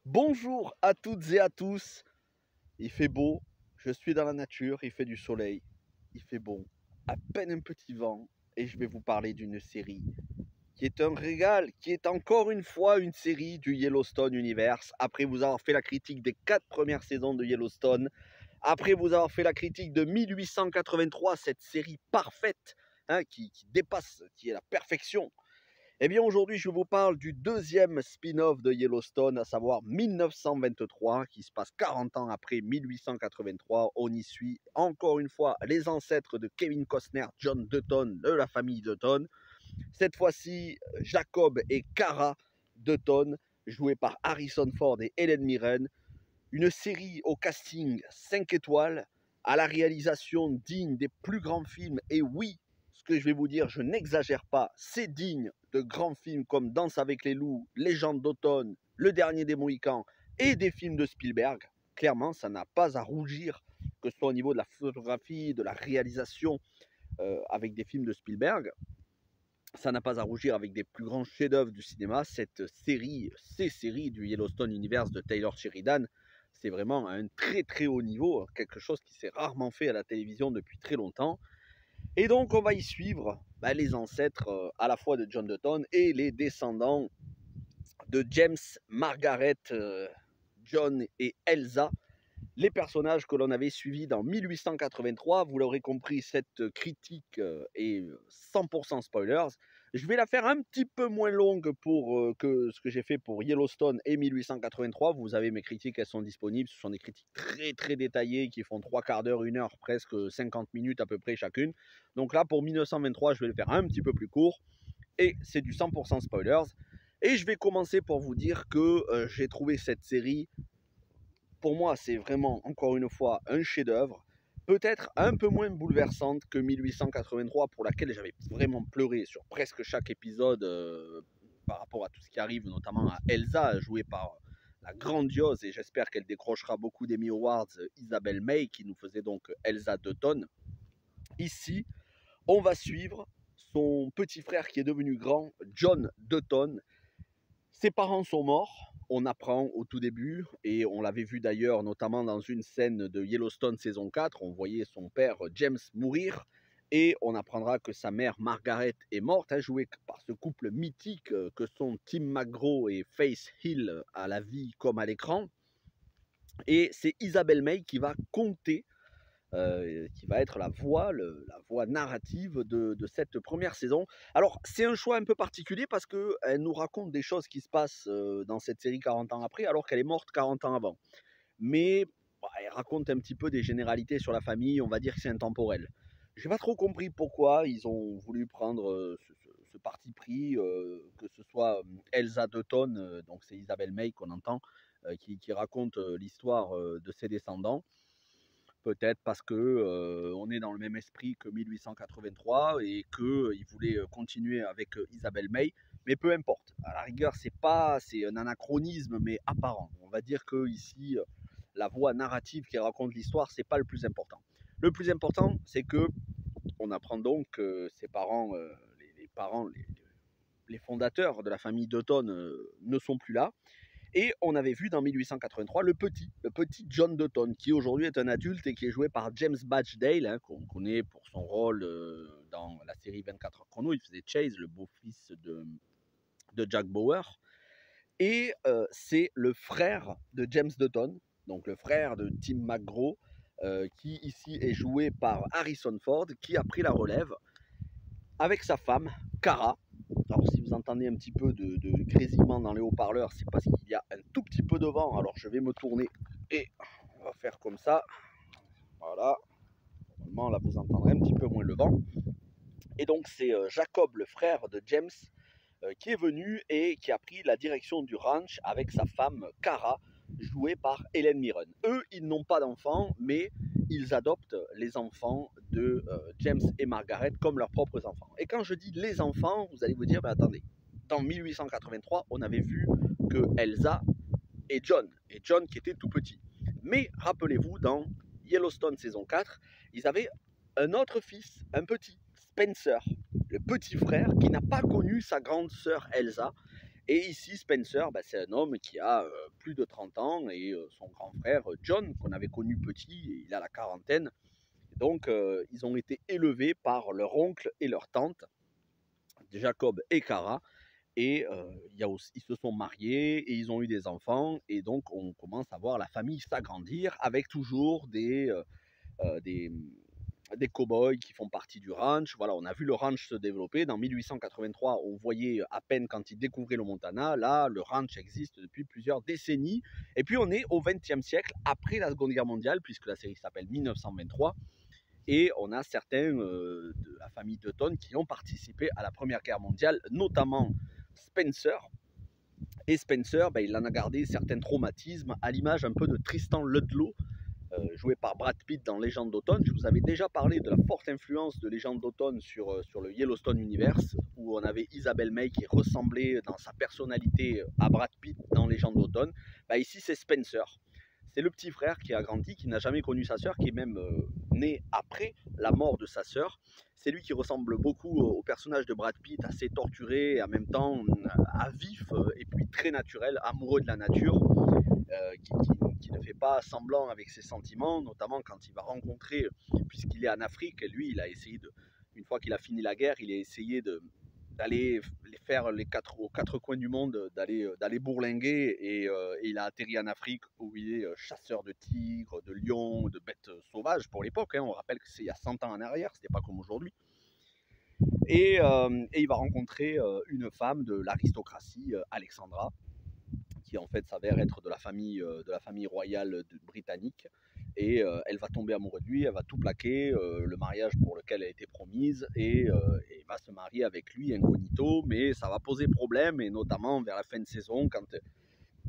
Bonjour à toutes et à tous. Il fait beau, je suis dans la nature, il fait du soleil, il fait bon, à peine un petit vent, et je vais vous parler d'une série qui est un régal, qui est encore une fois une série du Yellowstone Universe. Après vous avoir fait la critique des 4 premières saisons de Yellowstone, après vous avoir fait la critique de 1883, cette série parfaite, qui dépasse, qui est la perfection. Eh bien aujourd'hui, je vous parle du deuxième spin-off de Yellowstone, à savoir 1923, qui se passe 40 ans après 1883. On y suit encore une fois les ancêtres de Kevin Costner, John Dutton, de la famille Dutton. Cette fois-ci, Jacob et Cara Dutton, joués par Harrison Ford et Helen Mirren. Une série au casting 5 étoiles, à la réalisation digne des plus grands films. Et oui, ce que je vais vous dire, je n'exagère pas, c'est digne de grands films comme Danse avec les loups, Légende d'automne, Le Dernier des Mohicans et des films de Spielberg. Clairement, ça n'a pas à rougir, que ce soit au niveau de la photographie, de la réalisation, avec des films de Spielberg. Ça n'a pas à rougir avec des plus grands chefs-d'œuvre du cinéma. Cette série, ces séries du Yellowstone Universe de Taylor Sheridan, c'est vraiment à un très très haut niveau, quelque chose qui s'est rarement fait à la télévision depuis très longtemps. Et donc on va y suivre les ancêtres à la fois de John Dutton et les descendants de James, Margaret, John et Elsa, les personnages que l'on avait suivis dans 1883. Vous l'aurez compris, cette critique est 100% spoilers. Je vais la faire un petit peu moins longue que ce que j'ai fait pour Yellowstone et 1883. Vous avez mes critiques, elles sont disponibles. Ce sont des critiques très très détaillées qui font 3 quarts d'heure, 1 heure, presque 50 minutes à peu près chacune. Donc là, pour 1923, je vais le faire un petit peu plus court. Et c'est du 100% spoilers. Et je vais commencer pour vous dire que j'ai trouvé cette série, pour moi, c'est vraiment, encore une fois, un chef-d'œuvre. Peut-être un peu moins bouleversante que 1883, pour laquelle j'avais vraiment pleuré sur presque chaque épisode par rapport à tout ce qui arrive, notamment à Elsa, jouée par la grandiose, et j'espère qu'elle décrochera beaucoup d'Emmy Awards, Isabelle May, qui nous faisait donc Elsa Dutton. Ici, on va suivre son petit frère qui est devenu grand, John Dutton. Ses parents sont morts, on apprend au tout début, et on l'avait vu d'ailleurs notamment dans une scène de Yellowstone saison 4, on voyait son père James mourir, et on apprendra que sa mère Margaret est morte, jouée par ce couple mythique que sont Tim McGraw et Faith Hill à la vie comme à l'écran. Et c'est Isabelle May qui va compter, qui va être la voix narrative de cette première saison. Alors, c'est un choix un peu particulier parce qu'elle nous raconte des choses qui se passent dans cette série 40 ans après, alors qu'elle est morte 40 ans avant. Mais elle raconte un petit peu des généralités sur la famille, on va dire que c'est intemporel. J'ai pas trop compris pourquoi ils ont voulu prendre ce parti pris, que ce soit Elsa Dutton, donc c'est Isabelle May qu'on entend, qui raconte l'histoire de ses descendants. Peut-être parce que on est dans le même esprit que 1883 et qu'il voulait continuer avec Isabelle May, mais peu importe. À la rigueur, c'est un anachronisme, mais apparent. On va dire que ici, la voix narrative qui raconte l'histoire, c'est pas le plus important. Le plus important, c'est que on apprend donc que ses parents, les parents, les fondateurs de la famille Dutton ne sont plus là. Et on avait vu dans 1883 le petit John Dutton, qui aujourd'hui est un adulte et qui est joué par James Badge-Dale, qu'on connaît pour son rôle dans la série 24 heures chrono. Il faisait Chase, le beau-fils de Jack Bauer. Et c'est le frère de James Dutton, donc le frère de Tim McGraw, qui ici est joué par Harrison Ford, qui a pris la relève avec sa femme, Cara. Alors si vous entendez un petit peu de grésillement dans les haut-parleurs, c'est parce qu'il y a un tout petit peu de vent. Alors je vais me tourner et on va faire comme ça. Voilà. Normalement là vous entendrez un petit peu moins le vent. Et donc c'est Jacob, le frère de James, qui est venu et qui a pris la direction du ranch avec sa femme Cara, jouée par Helen Mirren. Eux, ils n'ont pas d'enfants, mais ils adoptent les enfants de James et Margaret comme leurs propres enfants. Et quand je dis les enfants, vous allez vous dire, ben attendez, dans 1883, on avait vu que Elsa et John qui était tout petit. Mais rappelez-vous, dans Yellowstone saison 4, ils avaient un autre fils, un petit, Spencer, le petit frère qui n'a pas connu sa grande sœur Elsa. Et ici, Spencer, c'est un homme qui a plus de 30 ans et son grand frère John, qu'on avait connu petit, il a la quarantaine. Donc, ils ont été élevés par leur oncle et leur tante, Jacob et Cara. Et ils se sont mariés et ils ont eu des enfants. Et donc, on commence à voir la famille s'agrandir avec toujours des, des cow-boys qui font partie du ranch. Voilà, on a vu le ranch se développer. Dans 1883, on voyait à peine quand ils découvraient le Montana. Là, le ranch existe depuis plusieurs décennies. Et puis, on est au XXe siècle, après la Seconde Guerre mondiale, puisque la série s'appelle 1923. Et on a certains de la famille Dutton qui ont participé à la Première Guerre mondiale, notamment Spencer. Et Spencer, il en a gardé certains traumatismes, à l'image un peu de Tristan Ludlow, joué par Brad Pitt dans Légende d'automne. Je vous avais déjà parlé de la forte influence de Légende d'automne sur le Yellowstone Universe, où on avait Isabelle May qui ressemblait dans sa personnalité à Brad Pitt dans Légende d'automne. Ici, c'est Spencer. C'est le petit frère qui a grandi, qui n'a jamais connu sa sœur, qui est même né après la mort de sa sœur. C'est lui qui ressemble beaucoup au personnage de Brad Pitt, assez torturé, et en même temps à vif, et puis très naturel, amoureux de la nature, qui ne fait pas semblant avec ses sentiments, notamment quand il va rencontrer, puisqu'il est en Afrique, lui, il a essayé une fois qu'il a fini la guerre, il a essayé d'aller faire aux quatre coins du monde, d'aller bourlinguer, et il a atterri en Afrique où il est chasseur de tigres, de lions, de bêtes sauvages pour l'époque. On rappelle que c'est il y a 100 ans en arrière, c'était pas comme aujourd'hui. Et il va rencontrer une femme de l'aristocratie, Alexandra, qui en fait s'avère être de la famille royale britannique. Et elle va tomber amoureuse de lui, elle va tout plaquer, le mariage pour lequel elle a été promise, et va se marier avec lui incognito, mais ça va poser problème, et notamment vers la fin de saison, quand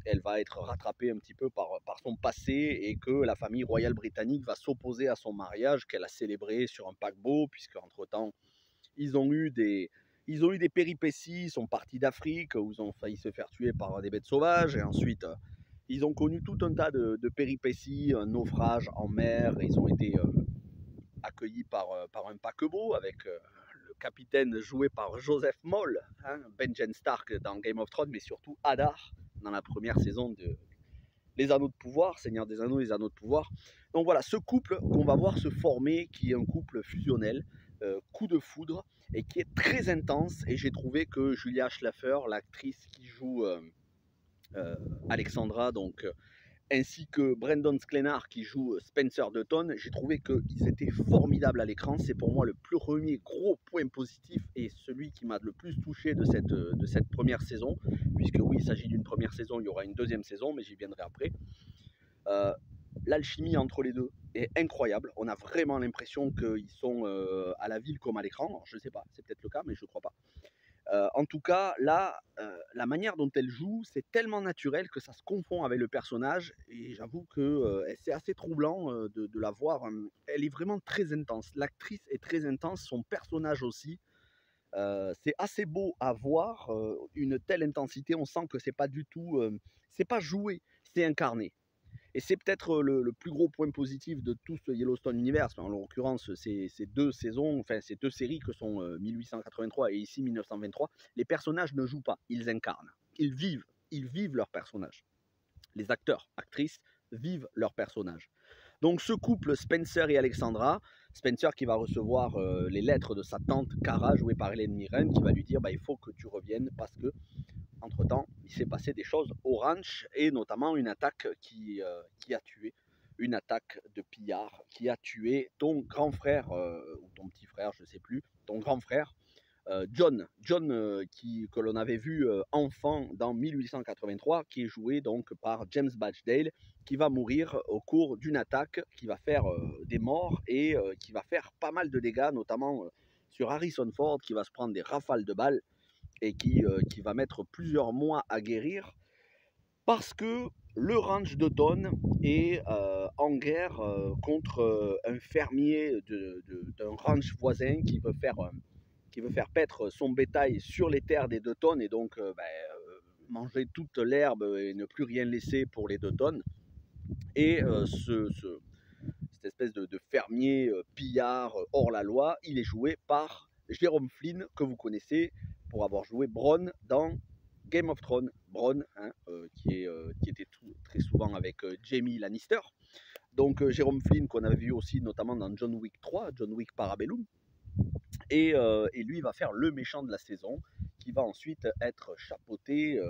elle va être rattrapée un petit peu par son passé, et que la famille royale britannique va s'opposer à son mariage qu'elle a célébré sur un paquebot, puisque entre-temps, ils ont eu des péripéties, ils sont partis d'Afrique, où ils ont failli se faire tuer par des bêtes sauvages, et ensuite ils ont connu tout un tas de péripéties, un naufrage en mer, et ils ont été accueillis par un paquebot avec le capitaine joué par Joseph Moll, Benjen Stark dans Game of Thrones, mais surtout Hadar dans la première saison de Les Anneaux de Pouvoir, Seigneur des Anneaux, Les Anneaux de Pouvoir. Donc voilà, ce couple qu'on va voir se former, qui est un couple fusionnel, coup de foudre, et qui est très intense. Et j'ai trouvé que Julia Schlaffer, l'actrice qui joue Alexandra, donc ainsi que Brandon Sklenar qui joue Spencer Dutton, j'ai trouvé qu'ils étaient formidables à l'écran. C'est pour moi le premier gros point positif, et celui qui m'a le plus touché de cette première saison, puisque oui, il s'agit d'une première saison, il y aura une deuxième saison, mais j'y viendrai après. L'alchimie entre les deux est incroyable. On a vraiment l'impression qu'ils sont à la ville comme à l'écran. Alors, je ne sais pas, c'est peut-être le cas, mais je ne crois pas. En tout cas, là, la manière dont elle joue, c'est tellement naturel que ça se confond avec le personnage, et j'avoue que c'est assez troublant de la voir. Elle est vraiment très intense. L'actrice est très intense, son personnage aussi. C'est assez beau à voir, une telle intensité. On sent que c'est pas du tout, c'est pas joué, c'est incarné. Et c'est peut-être le plus gros point positif de tout ce Yellowstone Universe. En l'occurrence, ces deux saisons, enfin ces deux séries que sont 1883 et ici 1923, les personnages ne jouent pas, ils incarnent. Ils vivent leurs personnages. Les acteurs, actrices vivent leurs personnages. Donc ce couple Spencer et Alexandra, Spencer qui va recevoir les lettres de sa tante Cara, jouée par Hélène Mirren, qui va lui dire il faut que tu reviennes parce que entre-temps, il s'est passé des choses au ranch, et notamment une attaque qui a tué, une attaque de pillards qui a tué ton grand frère, ou ton petit frère, je ne sais plus, ton grand frère, John, que l'on avait vu enfant dans 1883, qui est joué donc par James Badgedale, qui va mourir au cours d'une attaque qui va faire des morts, et qui va faire pas mal de dégâts, notamment sur Harrison Ford, qui va se prendre des rafales de balles, et qui va mettre plusieurs mois à guérir, parce que le ranch d'Automne est en guerre contre un fermier d'un ranch voisin qui veut faire paître son bétail sur les terres des Dutton, et donc manger toute l'herbe et ne plus rien laisser pour les Dutton. Et cette espèce de fermier pillard hors la loi, il est joué par Jérôme Flynn, que vous connaissez pour avoir joué Bronn dans Game of Thrones, Bronn, hein, qui était très souvent avec Jaime Lannister. Donc Jérôme Flynn qu'on a vu aussi notamment dans John Wick 3, John Wick Parabellum. Et lui va faire le méchant de la saison, qui va ensuite être chapeauté,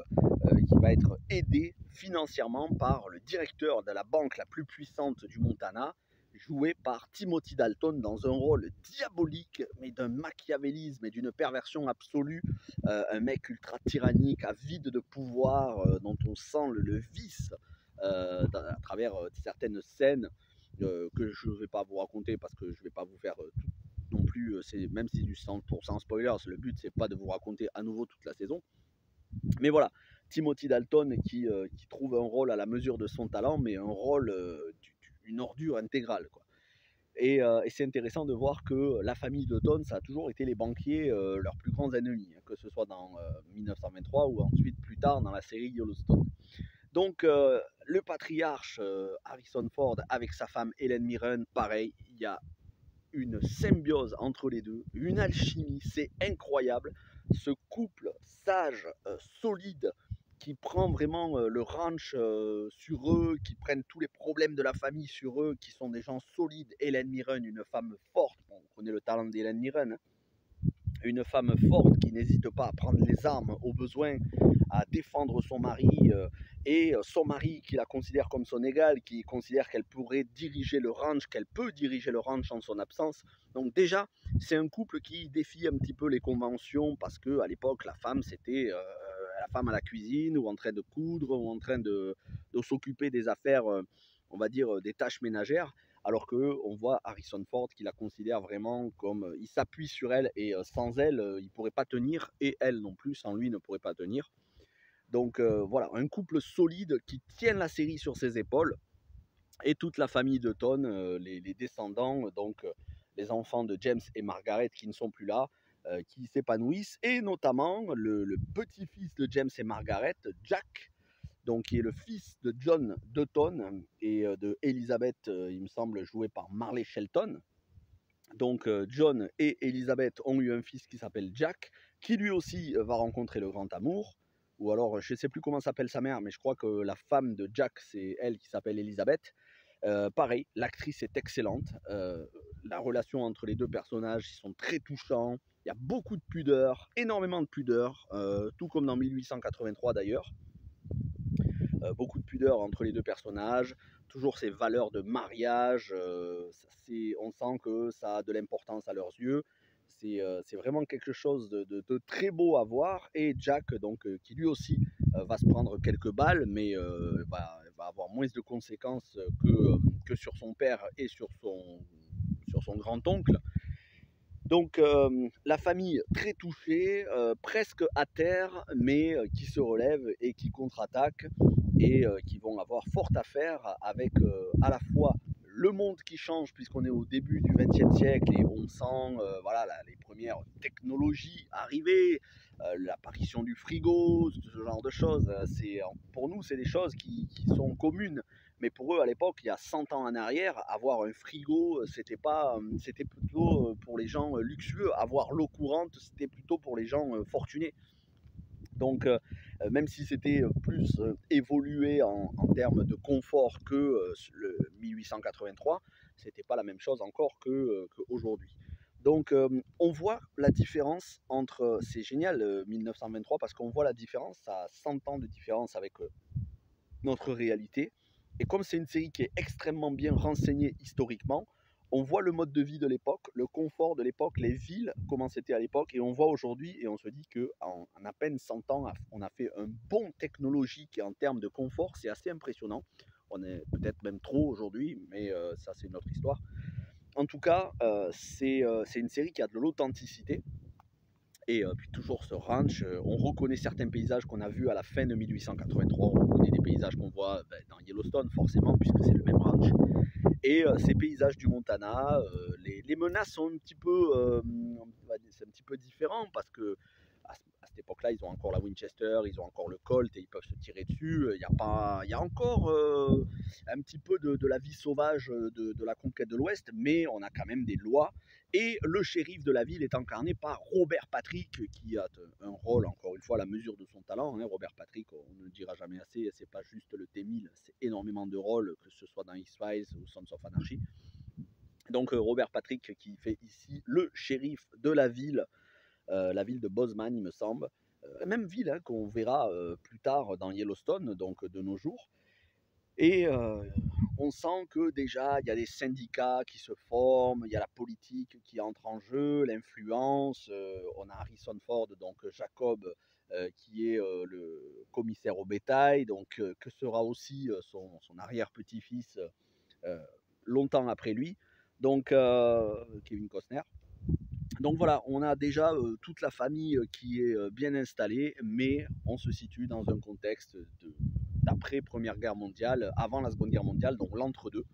qui va être aidé financièrement par le directeur de la banque la plus puissante du Montana, joué par Timothy Dalton dans un rôle diabolique, mais d'un machiavélisme et d'une perversion absolue. Un mec ultra tyrannique, avide de pouvoir, dont on sent le vice à travers certaines scènes que je ne vais pas vous raconter parce que je ne vais pas vous faire tout non plus, même si c'est du 100% spoilers, le but c'est pas de vous raconter à nouveau toute la saison. Mais voilà, Timothy Dalton qui trouve un rôle à la mesure de son talent, mais un rôle, une ordure intégrale, quoi. Et c'est intéressant de voir que la famille Dalton, ça a toujours été les banquiers, leurs plus grands ennemis, hein, que ce soit dans 1923 ou ensuite plus tard dans la série Yellowstone. Donc le patriarche Harrison Ford avec sa femme Helen Mirren, pareil, il y a une symbiose entre les deux, une alchimie, c'est incroyable. Ce couple sage, solide, qui prend vraiment le ranch sur eux, qui prennent tous les problèmes de la famille sur eux, qui sont des gens solides. Helen Mirren, une femme forte, bon, on connaît le talent d'Helen Mirren, hein. Une femme forte qui n'hésite pas à prendre les armes au besoin, à défendre son mari, et son mari qui la considère comme son égal, qui considère qu'elle pourrait diriger le ranch, qu'elle peut diriger le ranch en son absence. Donc déjà, c'est un couple qui défie un petit peu les conventions, parce qu'à l'époque, la femme, c'était la femme à la cuisine, ou en train de coudre, ou en train de s'occuper des affaires, on va dire, des tâches ménagères. Alors qu'on voit Harrison Ford qui la considère vraiment comme, il s'appuie sur elle et sans elle, il ne pourrait pas tenir, et elle non plus, sans lui, ne pourrait pas tenir. Donc voilà, un couple solide qui tient la série sur ses épaules, et toute la famille de Dalton, les descendants, donc les enfants de James et Margaret qui ne sont plus là, qui s'épanouissent, et notamment le petit-fils de James et Margaret, Jack, donc qui est le fils de John Dalton et de Elizabeth, il me semble, joué par Marley Shelton. Donc John et Elizabeth ont eu un fils qui s'appelle Jack, qui lui aussi va rencontrer le grand amour. Ou alors, je ne sais plus comment s'appelle sa mère, mais je crois que la femme de Jack, c'est elle qui s'appelle Elizabeth. Pareil, l'actrice est excellente. La relation entre les deux personnages, ils sont très touchants. Il y a beaucoup de pudeur, énormément de pudeur, tout comme dans 1883 d'ailleurs. Beaucoup de pudeur entre les deux personnages, toujours ces valeurs de mariage, on sent que ça a de l'importance à leurs yeux. C'est vraiment quelque chose de très beau à voir. Et Jack, donc, qui lui aussi va se prendre quelques balles, mais va avoir moins de conséquences que sur son père et sur son grand-oncle. Donc la famille très touchée, presque à terre, mais qui se relève et qui contre-attaque, et qui vont avoir fort à faire avec à la fois le monde qui change, puisqu'on est au début du XXe siècle et on sent voilà, les premières technologies arriver, l'apparition du frigo, ce genre de choses. Pour nous, c'est des choses qui sont communes. Mais pour eux, à l'époque, il y a 100 ans en arrière, avoir un frigo, c'était plutôt pour les gens luxueux. Avoir l'eau courante, c'était plutôt pour les gens fortunés. Donc, même si c'était plus évolué en termes de confort que le 1883, c'était pas la même chose encore qu'aujourd'hui. Donc, on voit la différence entre. C'est génial, 1923, parce qu'on voit la différence, ça a 100 ans de différence avec notre réalité. Et comme c'est une série qui est extrêmement bien renseignée historiquement, on voit le mode de vie de l'époque, le confort de l'époque, les villes, comment c'était à l'époque, et on voit aujourd'hui, et on se dit qu'en à peine 100 ans, on a fait un bond technologique, et en termes de confort, c'est assez impressionnant. On est peut-être même trop aujourd'hui, mais ça c'est une autre histoire. En tout cas, c'est une série qui a de l'authenticité. Et puis toujours ce ranch, on reconnaît certains paysages qu'on a vus à la fin de 1883, on reconnaît des paysages qu'on voit dans Yellowstone forcément, puisque c'est le même ranch. Et ces paysages du Montana, les menaces sont un petit peu, c'est un petit peu différent, parce que à cette époque-là, ils ont encore la Winchester, ils ont encore le Colt et ils peuvent se tirer dessus. Il y a encore un petit peu de la vie sauvage de la conquête de l'Ouest, mais on a quand même des lois. Et le shérif de la ville est incarné par Robert Patrick, qui a un rôle, encore une fois, à la mesure de son talent. Hein. Robert Patrick, on ne le dira jamais assez, c'est pas juste le T-1000, c'est énormément de rôles, que ce soit dans X-Files ou Sons of Anarchy. Donc Robert Patrick qui fait ici le shérif de la ville de Bozeman, il me semble. Même ville hein, qu'on verra plus tard dans Yellowstone, donc de nos jours. Et on sent que déjà, il y a des syndicats qui se forment, il y a la politique qui entre en jeu, l'influence. On a Harrison Ford, donc Jacob, qui est le commissaire au bétail, donc que sera aussi son arrière-petit-fils longtemps après lui, donc Kevin Costner. Donc voilà, on a déjà toute la famille qui est bien installée, mais on se situe dans un contexte d'après Première Guerre mondiale, avant la Seconde Guerre mondiale, donc l'entre-deux.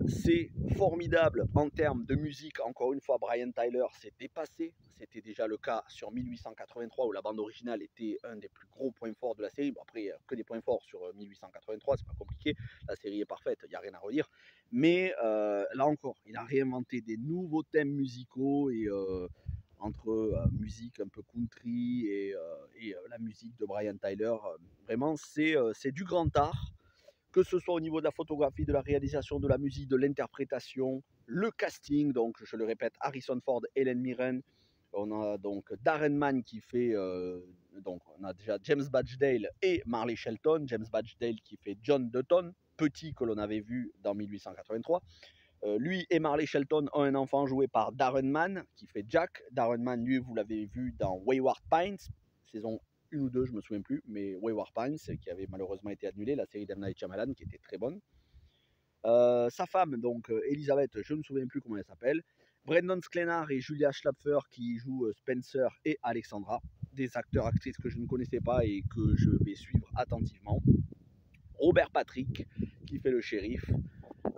C'est formidable en termes de musique. Encore une fois, Brian Tyler s'est dépassé. C'était déjà le cas sur 1883 où la bande originale était un des plus gros points forts de la série. Bon, après, que des points forts sur 1883, c'est pas compliqué. La série est parfaite, il n'y a rien à redire. Mais là encore, il a réinventé des nouveaux thèmes musicaux et entre musique un peu country et la musique de Brian Tyler. Vraiment, c'est du grand art que ce soit au niveau de la photographie, de la réalisation, de la musique, de l'interprétation, le casting, donc je le répète, Harrison Ford, Helen Mirren, on a donc Darren Mann qui fait, donc on a déjà James Badgedale et Marley Shelton, James Badgedale qui fait John Dutton, petit que l'on avait vu dans 1883. Lui et Marley Shelton ont un enfant joué par Darren Mann qui fait Jack. Darren Mann, lui, vous l'avez vu dans Wayward Pines, saison 1 ou 2, je me souviens plus, mais Wayward Pines, qui avait malheureusement été annulée, la série d'M. Night Shyamalan, qui était très bonne. Sa femme, donc Elisabeth, je ne me souviens plus comment elle s'appelle. Brendan Sklenar et Julia Schlapfer qui jouent Spencer et Alexandra, des acteurs-actrices que je ne connaissais pas et que je vais suivre attentivement. Robert Patrick qui fait le shérif.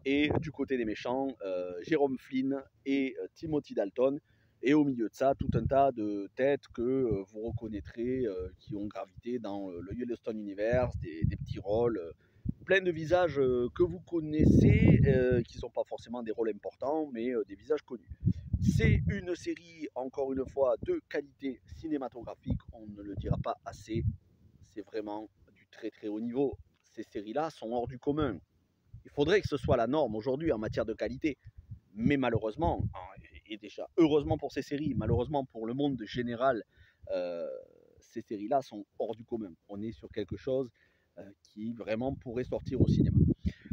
Et du côté des méchants, Jérôme Flynn et Timothy Dalton. Et au milieu de ça, tout un tas de têtes que vous reconnaîtrez, qui ont gravité dans le Yellowstone Universe, des petits rôles, plein de visages que vous connaissez, qui ne sont pas forcément des rôles importants, mais des visages connus. C'est une série, encore une fois, de qualité cinématographique, on ne le dira pas assez, c'est vraiment du très très haut niveau. Ces séries-là sont hors du commun. Il faudrait que ce soit la norme aujourd'hui en matière de qualité. Mais malheureusement, et déjà heureusement pour ces séries, malheureusement pour le monde général, ces séries-là sont hors du commun. On est sur quelque chose qui vraiment pourrait sortir au cinéma.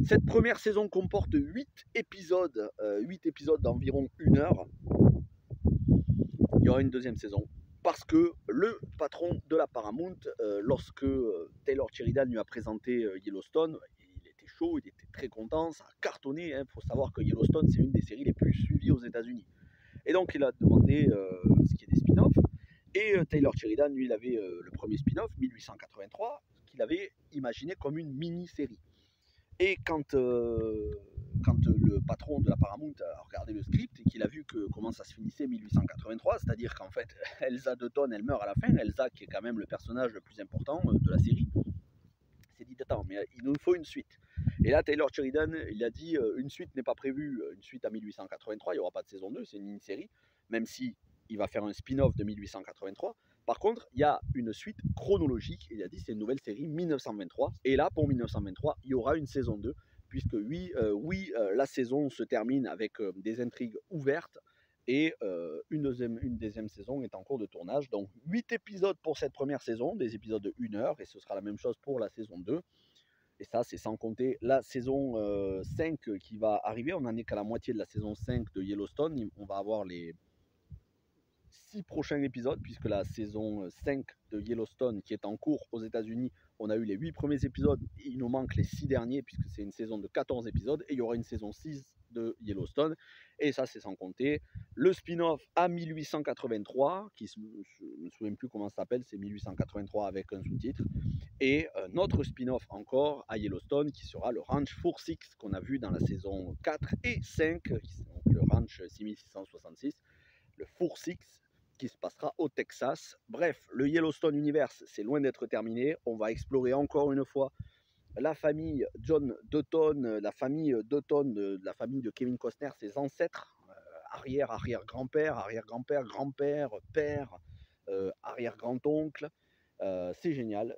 Cette première saison comporte 8 épisodes d'environ 1 heure. Il y aura une deuxième saison. Parce que le patron de la Paramount, lorsque Taylor Sheridan lui a présenté Yellowstone, il était chaud, il était très content, ça a cartonné. Il faut savoir que Yellowstone, c'est une des séries les plus suivies aux États-Unis. Et donc, il a demandé ce qu'il y ait des spin-offs. Et Taylor Sheridan, lui, il avait le premier spin-off, 1883, qu'il avait imaginé comme une mini-série. Et quand le patron de la Paramount a regardé le script et qu'il a vu comment ça se finissait 1883, c'est-à-dire qu'en fait, Elsa Dutton, elle meurt à la fin, Elsa qui est quand même le personnage le plus important de la série, s'est dit, attends, mais il nous faut une suite. Et là, Taylor Sheridan, il a dit, une suite n'est pas prévue, une suite à 1883, il n'y aura pas de saison 2, c'est une mini-série, même si il va faire un spin-off de 1883. Par contre, il y a une suite chronologique. Il a dit c'est une nouvelle série 1923. Et là, pour 1923, il y aura une saison 2. Puisque oui, la saison se termine avec des intrigues ouvertes. Et une deuxième saison est en cours de tournage. Donc 8 épisodes pour cette première saison, des épisodes de 1 heure. Et ce sera la même chose pour la saison 2. Et ça, c'est sans compter la saison 5 qui va arriver. On n'en est qu'à la moitié de la saison 5 de Yellowstone. On va avoir les 6 prochains épisodes, puisque la saison 5 de Yellowstone qui est en cours aux États-Unis, on a eu les 8 premiers épisodes, il nous manque les 6 derniers, puisque c'est une saison de 14 épisodes, et il y aura une saison 6 de Yellowstone, et ça c'est sans compter le spin-off à 1883, qui je ne me souviens plus comment ça s'appelle, c'est 1883 avec un sous-titre, et notre spin-off encore à Yellowstone, qui sera le Ranch 46, qu'on a vu dans la saison 4 et 5, donc le Ranch 6666, le 46, qui se passera au Texas. Bref, le Yellowstone Universe, c'est loin d'être terminé. On va explorer encore une fois la famille John Dutton, la famille Dutton, la famille de Kevin Costner, ses ancêtres, arrière-arrière-grand-père, arrière-grand-père, grand-père, père, arrière-grand-oncle. C'est génial,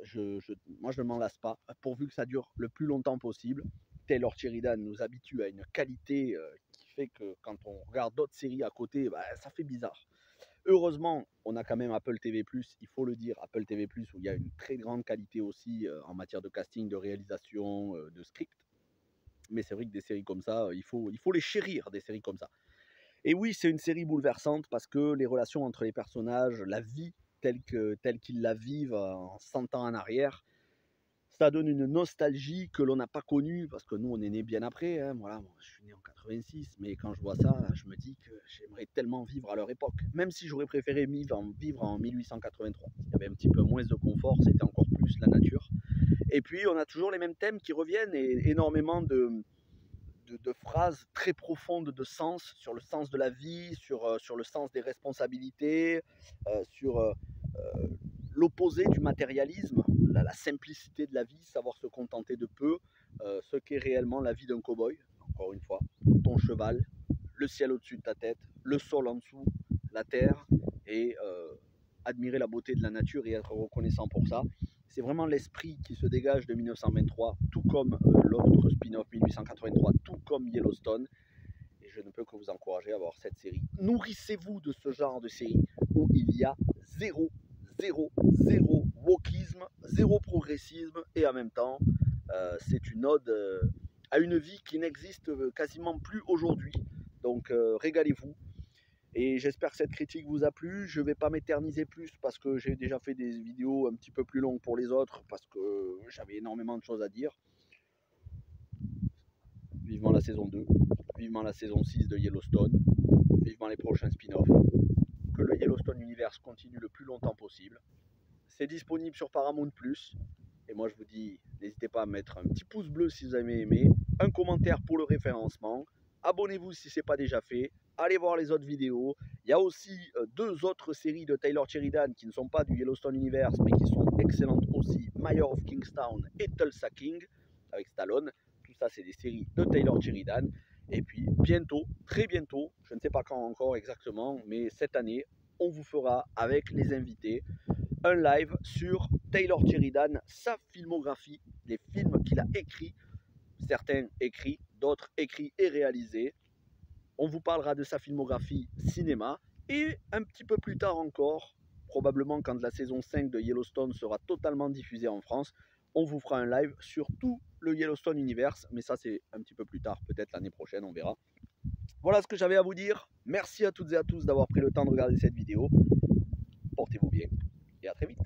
moi je ne m'en lasse pas, pourvu que ça dure le plus longtemps possible. Taylor Sheridan nous habitue à une qualité qui fait que quand on regarde d'autres séries à côté, bah, ça fait bizarre. Heureusement, on a quand même Apple TV+, il faut le dire, Apple TV+, où il y a une très grande qualité aussi en matière de casting, de réalisation, de script. Mais c'est vrai que des séries comme ça, il faut les chérir, des séries comme ça. Et oui, c'est une série bouleversante parce que les relations entre les personnages, la vie telle qu'ils la vivent en 100 ans en arrière, ça donne une nostalgie que l'on n'a pas connue, parce que nous, on est nés bien après. Hein, voilà, moi, je suis né en 86, mais quand je vois ça, je me dis que j'aimerais tellement vivre à leur époque. Même si j'aurais préféré vivre en 1883. Il y avait un petit peu moins de confort, c'était encore plus la nature. Et puis, on a toujours les mêmes thèmes qui reviennent et énormément de phrases très profondes de sens, sur le sens de la vie, sur le sens des responsabilités, sur l'opposé du matérialisme, la simplicité de la vie, savoir se contenter de peu, ce qu'est réellement la vie d'un cow-boy. Encore une fois, ton cheval, le ciel au-dessus de ta tête, le sol en dessous, la terre, et admirer la beauté de la nature et être reconnaissant pour ça. C'est vraiment l'esprit qui se dégage de 1923, tout comme l'autre spin-off 1883, tout comme Yellowstone. Et je ne peux que vous encourager à voir cette série. Nourrissez-vous de ce genre de série où il y a zéro wokisme, zéro progressisme, et en même temps, c'est une ode à une vie qui n'existe quasiment plus aujourd'hui. Donc régalez-vous. Et j'espère que cette critique vous a plu. Je ne vais pas m'éterniser plus parce que j'ai déjà fait des vidéos un petit peu plus longues pour les autres, parce que j'avais énormément de choses à dire. Vivement la saison 2, vivement la saison 6 de Yellowstone, vivement les prochains spin-offs. Que le Yellowstone Universe continue le plus longtemps possible. C'est disponible sur Paramount+. Et moi je vous dis, n'hésitez pas à mettre un petit pouce bleu si vous avez aimé, un commentaire pour le référencement, abonnez-vous si ce n'est pas déjà fait, allez voir les autres vidéos. Il y a aussi 2 autres séries de Taylor Sheridan qui ne sont pas du Yellowstone Universe mais qui sont excellentes aussi, Mayor of Kingstown et Tulsa King avec Stallone. Tout ça c'est des séries de Taylor Sheridan. Et puis bientôt, très bientôt, je ne sais pas quand encore exactement, mais cette année, on vous fera avec les invités un live sur Taylor Sheridan, sa filmographie, les films qu'il a écrits, certains écrits, d'autres écrits et réalisés. On vous parlera de sa filmographie cinéma et un petit peu plus tard encore, probablement quand la saison 5 de Yellowstone sera totalement diffusée en France, on vous fera un live sur tout le Yellowstone Universe, mais ça c'est un petit peu plus tard, peut-être l'année prochaine, on verra. Voilà ce que j'avais à vous dire. Merci à toutes et à tous d'avoir pris le temps de regarder cette vidéo. Portez-vous bien et à très vite.